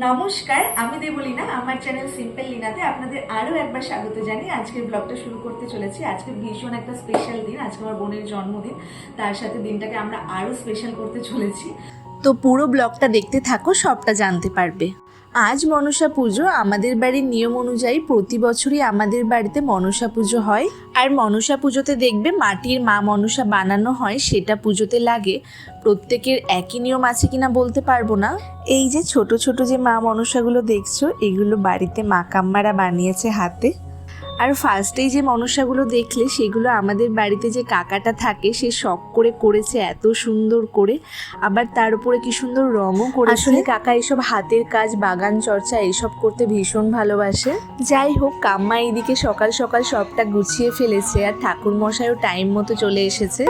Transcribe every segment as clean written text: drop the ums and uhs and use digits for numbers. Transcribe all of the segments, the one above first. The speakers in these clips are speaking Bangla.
নমস্কার, আমি দেবলীনা। আমার চ্যানেল সিম্পল লিনাতে আপনাদের আরো একবার স্বাগত জানিয়ে আজকের ব্লগটা শুরু করতে চলেছি। আজকে ভীষণ একটা স্পেশাল দিন, আজকে আমার বোনের জন্মদিন। তার সাথে দিনটাকে আমরা আরো স্পেশাল করতে চলেছি। তো পুরো ব্লগটা দেখতে থাকো, সবটা জানতে পারবে। আজ মনসা পুজো। আমাদের বাড়ির নিয়ম অনুযায়ী প্রতি বছরই আমাদের বাড়িতে মনসা পুজো হয়। আর মনসা পুজোতে দেখবে মাটির মা মনসা বানানো হয়, সেটা পুজোতে লাগে। প্রত্যেকের একই নিয়ম আছে কিনা বলতে পারবো না। এই যে ছোট ছোট যে মা মনসাগুলো দেখছো, এগুলো বাড়িতে মা কাম্মারা বানিয়েছে হাতে। আর ফার্স্টেই যে মনসাগুলো দেখলে, সেগুলো আমাদের বাড়িতে যে কাকাটা থাকে সে শখ করে করেছে এত সুন্দর করে। আবার তার উপরে কি সুন্দর রঙও করেছে। আসলে কাকা এসব হাতের কাজ, বাগান চর্চা এইসব করতে ভীষণ ভালোবাসে। যাই হোক, কাম্মা এইদিকে সকাল সকাল সবটা গুছিয়ে ফেলেছে, আর ঠাকুর মশাইও টাইম মতো চলে এসেছে।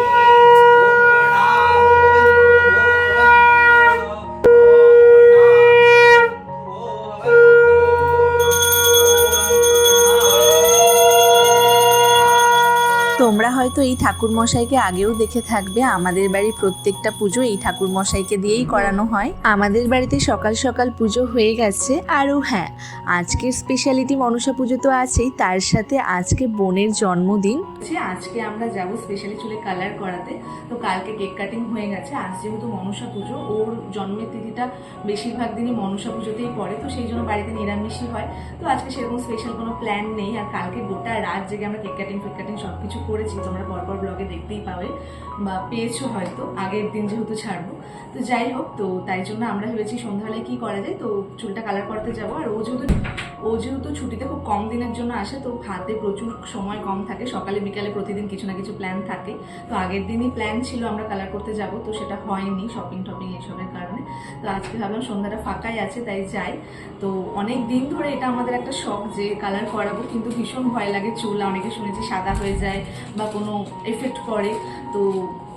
তোমরা হয়তো এই ঠাকুরমশাইকে আগেও দেখে থাকবে। আমাদের বাড়ির প্রত্যেকটা পুজো এই ঠাকুরমশাইকে দিয়েই করানো হয়। আমাদের বাড়িতে সকাল সকাল পুজো হয়ে গেছে। আরও হ্যাঁ, আজকের স্পেশালিটি মনসা পুজো তো আছেই, তার সাথে আজকে বোনের জন্মদিন। আজকে আমরা যাব স্পেশালি চুলে কালার করাতে। তো কালকে কেক কাটিং হয়ে গেছে। আজ যেহেতু মনসা পুজো, ওর জন্মের তিথিটা বেশিরভাগ দিনই মনসা পুজোতেই পড়ে, তো সেই জন্য বাড়িতে নিরামিষই হয়। তো আজকে সেরকম স্পেশাল কোনো প্ল্যান নেই। আর কালকে গোটা রাত জেগে আমরা কেক কাটিং সব কিছু করেছি। তোমরা পরপর ব্লগে দেখতেই পাবে বা পেয়েছো হয়তো, আগের দিন যেহেতু ছাড়বো। তো যাই হোক, তো তাই জন্য আমরা ভেবেছি সন্ধ্যাবেলায় কি করা যায়। তো চুলটা কালার করতে যাবো। আর ও যেহেতু ছুটিতে খুব কম দিনের জন্য আসে, তো হাতে প্রচুর সময় কম থাকে। সকালে বিকালে প্রতিদিন কিছু না কিছু প্ল্যান থাকে। তো আগের দিনই প্ল্যান ছিল আমরা কালার করতে যাব, তো সেটা হয়নি শপিং এসবের কারণে। তো আজকে ভাবলাম সন্ধ্যাটা ফাঁকাই আছে, তাই যাই। তো অনেক দিন ধরে এটা আমাদের একটা শখ যে কালার করাবো, কিন্তু ভীষণ ভয় লাগে চুল। অনেকে শুনেছি সাদা হয়ে যায় বা কোনো এফেক্ট করে। তো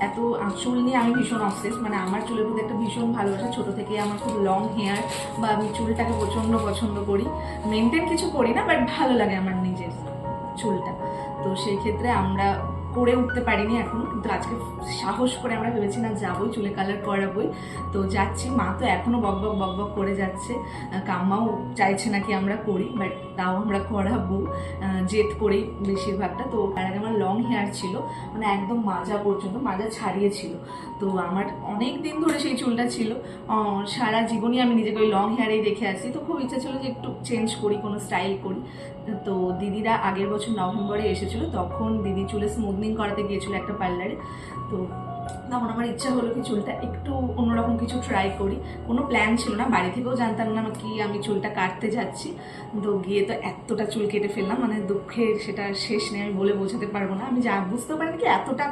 এত চুল নিয়ে আমি ভীষণ অবসেস, মানে আমার চুলের প্রতি একটা ভীষণ ভালোবাসা। ছোটো থেকে আমার খুব লং হেয়ার, বা আমি চুলটাকে প্রচণ্ড পছন্দ করি। মেনটেন কিছু করি না, বাট ভালো লাগে আমার নিজের চুলটা। তো সেই ক্ষেত্রে আমরা করে উঠতে পারিনি এখনো, কিন্তু আজকে সাহস করে আমরা ভেবেছি না যাবোই, চুলে কালার করাবোই। তো যাচ্ছি। মা তো এখনো বক করে যাচ্ছে, কাম্মাও চাইছে নাকি আমরা করি, বাট তাও আমরা করাবো জেদ করেই বেশিরভাগটা। তো তার আগে আমার লং হেয়ার ছিল, মানে একদম মাজা পর্যন্ত, মাজা ছাড়িয়ে ছিল। তো আমার অনেক দিন ধরে সেই চুলটা ছিল। সারা জীবনই আমি নিজেকে ওই লং হেয়ারেই দেখে আসছি। তো খুব ইচ্ছা ছিল যে একটু চেঞ্জ করি, কোনো স্টাইল করি। তো দিদিরা আগের বছর নভেম্বরে এসেছিল, তখন দিদি চুলে স্মুথনিং করাতে গিয়েছিল একটা পার্লারে। তো তখন আমার ইচ্ছা হলো কি চুলটা একটু অন্যরকম কিছু ট্রাই করি। কোনো প্ল্যান ছিল না, বাড়ি থেকেও জানতাম না কি আমি চুলটা কাটতে যাচ্ছি। তো গিয়ে তো এতটা চুল কেটে ফেললাম, মানে দুঃখের সেটা শেষ নেই, আমি বলে বোঝাতে পারবো না। আমি যা বুঝতে পারি কি এতটা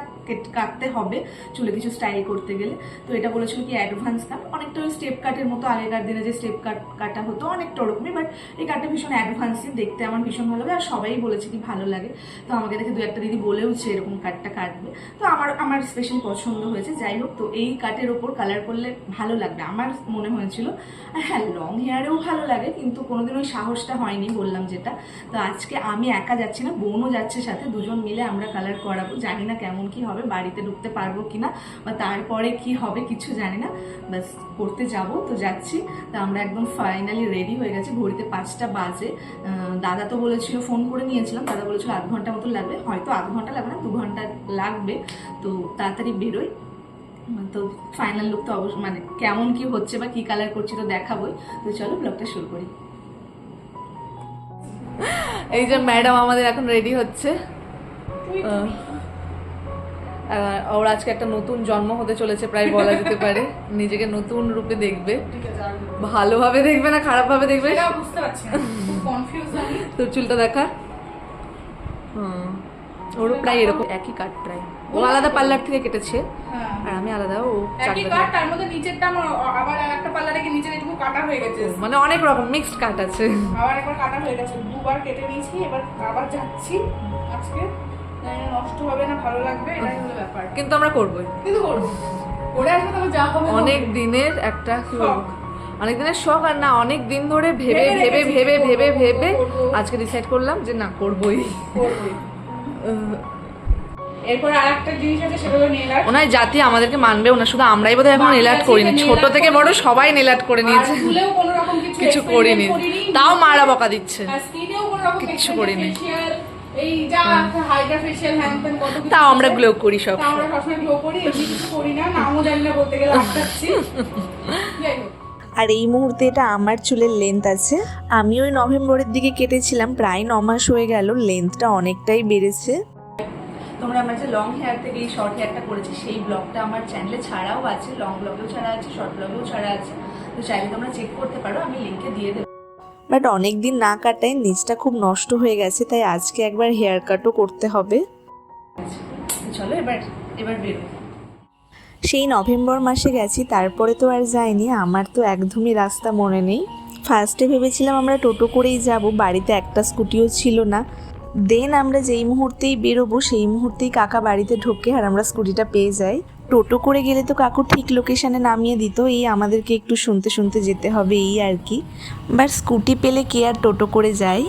কাটতে হবে চুলে কিছু স্টাইল করতে গেলে। তো এটা বলেছিল কি অ্যাডভান্স কাট, অনেকটা ওই স্টেপ কাটের মতো, আগেকার দিনে যে স্টেপ কাটা হতো অনেকটা ওরকমই, বাট এই কাটটা ভীষণ অ্যাডভান্সই, দেখতে আমার ভীষণ ভালো লাগে। আর সবাই বলেছে কি ভালো লাগে। তো আমাকে দেখে দু একটা দিদি বলেওছে এরকম কাটটা কাটবে। তো আমার স্পেশাল পছন্দ হয়েছে। যাই হোক, তো এই কাটের ওপর কালার করলে ভালো লাগবে আমার মনে হয়েছিল। আর হ্যাঁ, লং হেয়ারেও ভালো লাগে, কিন্তু কোনোদিন ওই সাহসটা হয়নি, বললাম যেটা। তো আজকে আমি একা যাচ্ছি না, বোনও যাচ্ছে সাথে, দুজন মিলে আমরা কালার করাবো। জানি না কেমন কি হবে, বাড়িতে ঢুকতে পারবো কিনা বা তারপরে কি হবে কিছু জানি না, বাস করতে যাব। তো যাচ্ছি। তো আমরা একদম ফাইনালি রেডি হয়ে গেছি, ঘড়িতে 5টা বাজে। দাদা তো বলেছিল, ফোন করে নিয়েছিলাম, দাদা বলেছিল আধ ঘন্টা মতো লাগবে। হয়তো আধ ঘন্টা লাগবে না, 2 ঘন্টা লাগবে। তো তাড়াতাড়ি বেরোই। তো ফাইনাল লুক তো অবশ্যই, মানে কেমন কি হচ্ছে বা কি কালার করছি তো দেখাবোই। তো চলো ব্লগটা শুরু করি। এই যে ম্যাডাম আমাদের এখন রেডি হচ্ছে। ওর আজকে একটা নতুন জন্ম হতে চলেছে, প্রায় বলা যেতে পারে। নিজেকে নতুন রূপে দেখবে, ভালোভাবে দেখবে না খারাপভাবে দেখবে বুঝতে পারছি না, তোর চুলটা দেখা। ওরও প্রায় এরকম একই কাট, প্রায় ও আলাদা পার্লার থেকে কেটেছে আর আমি আলাদা। ও একই কাট, তার মধ্যে নিচেরটা আবার একটা পার্লারে গিয়ে নিচের একটু কাটা হয়ে গেছে, মানে অনেক রকম মিক্সড কাট আছে। আবার একবার কাটা হয়ে গেছে, দুবার কেটে নিয়েছি, এবার আবার যাচ্ছি আজকে। নষ্ট হবে না, ভালো লাগবে, এটাই হলো ব্যাপার। কিন্তু আমরা করবোই, কিন্তু করবো, করে আসবে, তবে যা হবে। অনেক দিনের একটা অনেক দিনের শখ, আর না অনেক দিন ধরে ভেবে ভেবে ভেবে ভেবে ভেবে আজকে ডিসাইড করলাম যে না করবোই। এরপর আর একটা জিনিস আছে, সেটা হলো নেল আর্ট। ওনার জাতি আমাদেরকে মানবেও না, শুধু আমরাই বোধহয় এখন নেল আর্ট করিনি, ছোট থেকে বড় সবাই নেল আর্ট করে নিয়েছে, চুলেও কোনো রকম কিছু করিনি, তাও মারা বকা দিচ্ছে, স্কিনেও কোনো রকম কিচ্ছু করিনি। ফেশিয়াল, এই যা হাইড্রা ফেশিয়াল হ্যান্ড প্যান কত কিছু, তাও আমরা গ্লো করি সব। তাও আমরা সবসময় গ্লো করি, এমনি কিছু করি না, নামও জানি না বলতে গেলে আটকাচ্ছি। যাই হোক, আর এই মুহূর্তে এটা আমার চুলের লেন্থ আছে, আমি ওই নভেম্বরের দিকে কেটেছিলাম, প্রায় 9 মাস হয়ে গেল, লেন্থটা অনেকটাই বেড়েছে। তোমরা আমার যে লং হেয়ার থেকে এই শর্ট হেয়ারটা করেছি সেই ব্লগটা আমার চ্যানেলে ছাড়াও আছে, লং ব্লগেও ছাড়া আছে, শর্ট ব্লগেও ছাড়া আছে, তো চাইলে তোমরা চেক করতে পারো, আমি লিঙ্কে দিয়ে দেবো। বাট অনেক দিন না কাটায় নিচটা খুব নষ্ট হয়ে গেছে, তাই আজকে একবার হেয়ার কাটও করতে হবে। চলো এবার বেরো। সেই নভেম্বর মাসে গেছি, তারপরে তো আর যাইনি, আমার তো একদমই রাস্তা মনে নেই। ফার্স্টে ভেবেছিলাম আমরা টোটো করেই যাব, বাড়িতে একটা স্কুটিও ছিল না। দেন আমরা যেই মুহূর্তেই বেরোবো সেই মুহূর্তেই কাকা বাড়িতে ঢোকে আর আমরা স্কুটিটা পেয়ে যাই। টোটো করে গেলে তো কাকু ঠিক লোকেশানে নামিয়ে দিত, এই আমাদেরকে একটু শুনতে শুনতে যেতে হবে এই আর কি। বাট স্কুটি পেলে কে আর টোটো করে যায়।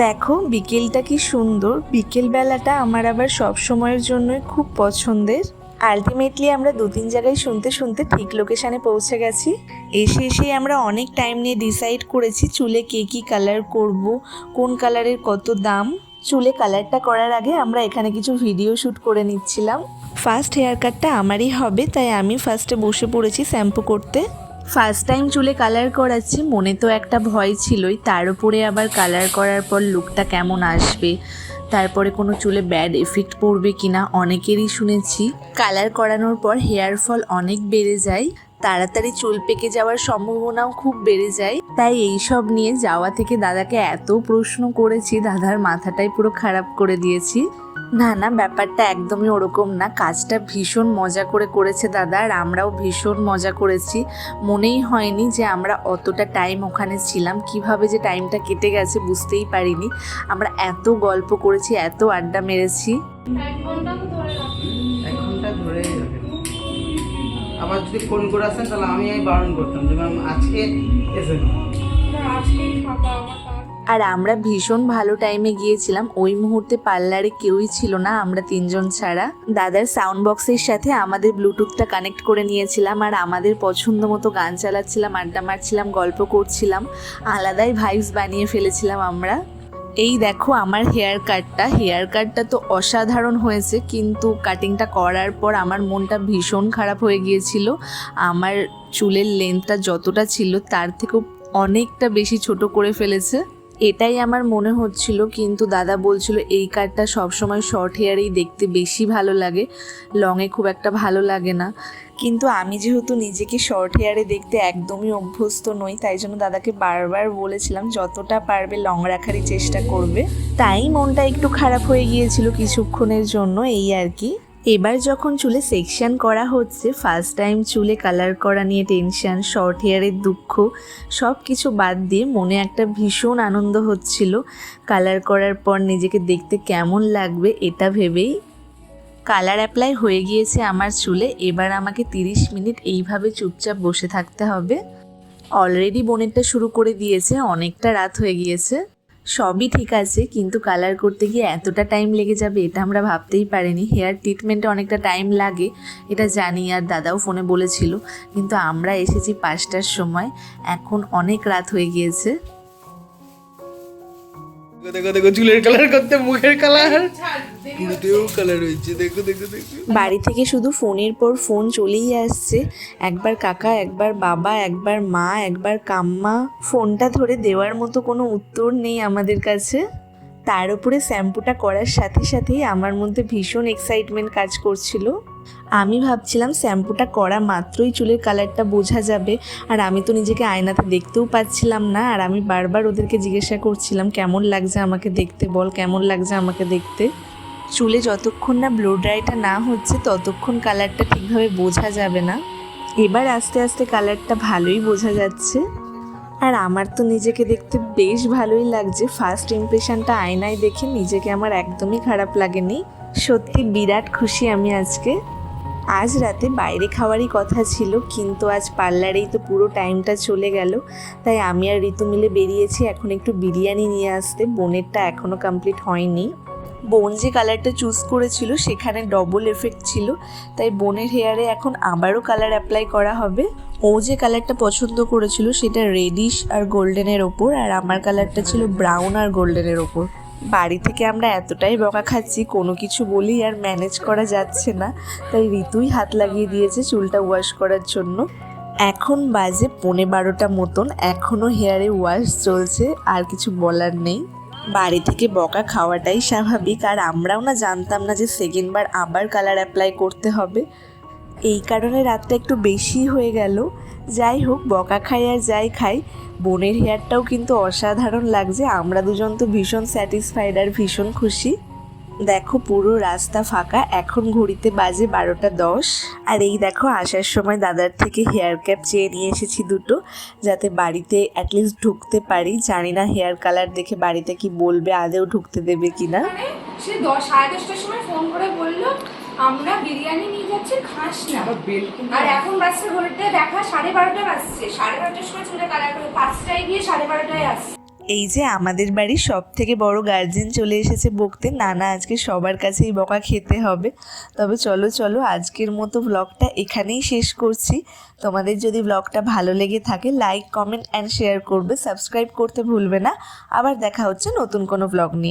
দেখো বিকেলটা কি সুন্দর, বিকেলবেলাটা আমার আবার সব সময়ের জন্যই খুব পছন্দের। আলটিমেটলি আমরা 2-3 জায়গায় শুনতে শুনতে ঠিক লোকেশানে পৌঁছে গেছি। এসে আমরা অনেক টাইম নিয়ে ডিসাইড করেছি চুলে কে কী কালার করব, কোন কালারের কত দাম। চুলে কালারটা করার আগে আমরা এখানে কিছু ভিডিও শ্যুট করে নিচ্ছিলাম। ফার্স্ট হেয়ার কাটটা আমারই হবে, তাই আমি ফার্স্টে বসে পড়েছি শ্যাম্পু করতে। ফার্স্ট টাইম চুলে কালার করাচ্ছি, মনে তো একটা ভয় ছিলই, তার উপরে আবার কালার করার পর লুকটা কেমন আসবে, তারপরে কোনো চুলে ব্যাড এফেক্ট পড়বে কিনা। অনেকেরই শুনেছি কালার করানোর পর হেয়ার ফল অনেক বেড়ে যায়, তাড়াতাড়ি চুল পেকে যাওয়ার সম্ভাবনাও খুব বেড়ে যায়। তাই এইসব নিয়ে যাওয়া থেকে দাদাকে এত প্রশ্ন করেছি, দাদার মাথাটাই পুরো খারাপ করে দিয়েছি। না ব্যাপারটা একদমই ওরকম না, কাজটা ভীষণ মজা করে করেছে দাদা, আর আমরাও ভীষণ মজা করেছি। মনেই হয়নি যে আমরা অতটা টাইম ওখানে ছিলাম, কিভাবে যে টাইমটা কেটে গেছে বুঝতেই পারিনি। আমরা এত গল্প করেছি, এত আড্ডা মেরেছি। 1 ঘন্টা তো ধরে রাখি। 1 ঘন্টা ধরে আবার যদি ফোন করে আসেন তাহলে আমি বারণ করতাম যে ম্যাম আজকে এসে না, আজকেই ফাঁকা আমার কাজ। আর আমরা ভীষণ ভালো টাইমে গিয়েছিলাম, ওই মুহূর্তে পার্লারে কেউই ছিল না, আমরা 3 জন ছাড়া। দাদার সাউন্ড বক্সের সাথে আমাদের ব্লুটুথটা কানেক্ট করে নিয়েছিলাম, আর আমাদের পছন্দ মতো গান চালাচ্ছিলাম, আড্ডা মারছিলাম, গল্প করছিলাম, আলাদাই ভাইবস বানিয়ে ফেলেছিলাম আমরা। এই দেখো আমার হেয়ার কাটটা তো অসাধারণ হয়েছে, কিন্তু কাটিংটা করার পর আমার মনটা ভীষণ খারাপ হয়ে গিয়েছিল। আমার চুলের লেন্থটা যতটা ছিল তার থেকেও অনেকটা বেশি ছোট করে ফেলেছে, এটাই আমার মনে হচ্ছিল। কিন্তু দাদা বলছিল এই কাটটা সবসময় শর্ট হেয়ারেই দেখতে বেশি ভালো লাগে, লংয়ে খুব একটা ভালো লাগে না। কিন্তু আমি যেহেতু নিজেকে শর্ট হেয়ারে দেখতে একদমই অভ্যস্ত নই, তাই জন্য দাদাকে বারবার বলেছিলাম যতটা পারবে লং রাখারই চেষ্টা করবে। তাই মনটা একটু খারাপ হয়ে গিয়েছিল কিছুক্ষণের জন্য, এই আর কি। এবার যখন চুলে সেকশন করা হচ্ছে, ফার্স্ট টাইম চুলে কালার করা নিয়ে টেনশন, শর্ট হেয়ারের দুঃখ, সব কিছু বাদ দিয়ে মনে একটা ভীষণ আনন্দ হচ্ছিল কালার করার পর নিজেকে দেখতে কেমন লাগবে এটা ভেবেই। কালার অ্যাপ্লাই হয়ে গিয়েছে আমার চুলে, এবার আমাকে 30 মিনিট এইভাবে চুপচাপ বসে থাকতে হবে। অলরেডি বোনেরটা শুরু করে দিয়েছে, অনেকটা রাত হয়ে গিয়েছে। সবই ঠিক আছে, কিন্তু কালার করতে গিয়ে এতটা টাইম লেগে যাবে এটা আমরা ভাবতেই পারিনি। হেয়ার ট্রিটমেন্টে অনেকটা টাইম লাগে এটা জানি, আর দাদাও ফোনে বলেছিল, কিন্তু আমরা এসেছি 5টার সময়, এখন অনেক রাত হয়ে গিয়েছে। দেখো দেখো চুলের কালার করতে মুখের কালার পুরোতেও কালার হয়েছে, দেখো দেখো দেখো। বাড়ি থেকে শুধু ফোনের পর ফোন চলেই আসছে, একবার কাকা, একবার বাবা, একবার মা, একবার কাম্মা। ফোনটা ধরে দেওয়ার মতো কোনো উত্তর নেই আমাদের কাছে। তার উপরে শ্যাম্পুটা করার সাথে সাথেই আমার মধ্যে ভীষণ এক্সাইটমেন্ট কাজ করছিল। আমি ভাবছিলাম শ্যাম্পুটা করা মাত্রই চুলের কালারটা বোঝা যাবে, আর আমি তো নিজেকে আয়নাতে দেখতেও পাচ্ছিলাম না। আর আমি বারবার ওদেরকে জিজ্ঞাসা করছিলাম কেমন লাগছে আমাকে দেখতে, বল কেমন লাগছে আমাকে দেখতে। চুলে যতক্ষণ না ব্লো ড্রাইটা না হচ্ছে ততক্ষণ কালারটা ঠিকভাবে বোঝা যাবে না। এবার আস্তে আস্তে কালারটা ভালোই বোঝা যাচ্ছে, আর আমার তো নিজেকে দেখতে বেশ ভালোই লাগছে। ফার্স্ট ইমপ্রেশনটা আয়নায় দেখে নিজেকে আমার একদমই খারাপ লাগেনি, সত্যি বিরাট খুশি আমি আজকে। আজ রাতে বাইরে খাওয়ারই কথা ছিল, কিন্তু আজ পার্লারেই তো পুরো টাইমটা চলে গেল, তাই আমি আর ঋতু মিলে বেরিয়েছি এখন একটু বিরিয়ানি নিয়ে আসতে। বোনেরটা এখনও কমপ্লিট হয়নি। বোন যে কালারটা চুজ করেছিল সেখানে ডবল এফেক্ট ছিল, তাই বোনের হেয়ারে এখন আবারও কালার অ্যাপ্লাই করা হবে। ও যে কালারটা পছন্দ করেছিল সেটা রেডিশ আর গোল্ডেনের ওপর, আর আমার কালারটা ছিল ব্রাউন আর গোল্ডেনের ওপর। বাড়ি থেকে আমরা এতটাই বকা খাচ্ছি, কোনো কিছু বলেই আর ম্যানেজ করা যাচ্ছে না, তাই ঋতুই হাত লাগিয়ে দিয়েছে চুলটা ওয়াশ করার জন্য। এখন বাজে 11:15 মতন, এখনও হেয়ারে ওয়াশ চলছে, আর কিছু বলার নেই। বাড়ি থেকে বকা খাওয়াটাই স্বাভাবিক, আর আমরাও না জানতাম না যে সেকেন্ডবার আবার কালার অ্যাপ্লাই করতে হবে, এই কারণে রাতটা একটু বেশি হয়ে গেল। যাই হোক, বকা খাই আর যাই খাই, বোনের হেয়ারটাও কিন্তু অসাধারণ লাগছে। আমরা দুজন তো ভীষণ স্যাটিসফাইড আর ভীষণ খুশি। দেখো পুরো রাস্তা ফাঁকা, এখন ঘড়িতে বাজে 12:10। আর এই দেখো আসার সময় দাদার থেকে হেয়ার ক্যাপ চেয়ে নিয়ে এসেছি দুটো, যাতে বাড়িতে অ্যাটলিস্ট ঢুকতে পারি। জানি না হেয়ার কালার দেখে বাড়িতে কি বলবে, আদেও ঢুকতে দেবে কিনা। সে 10-10:30টার সময় ফোন করে বললো আমরা বিরিয়ানি নিয়ে যাচ্ছি, খাস না। আর এখন বাজছে ঘড়িতে দেখা 12:30 বাজছে, 12:30টার সময় চলে কালার করে 5টায় গিয়ে 12:30টায় আসছে। এই যে আমাদের বাড়ির সব থেকে বড় গার্জেন চলে এসেছে বকতে, নানা আজকে সবার কাছেই বকা খেতে হবে। তবে চলো আজকের মতো ব্লগটা এখানেই শেষ করছি। তোমাদের যদি ব্লগটা ভালো লেগে থাকে লাইক, কমেন্ট অ্যান্ড শেয়ার করবে, সাবস্ক্রাইব করতে ভুলবে না। আবার দেখা হচ্ছে নতুন কোনো ব্লগ নিয়ে।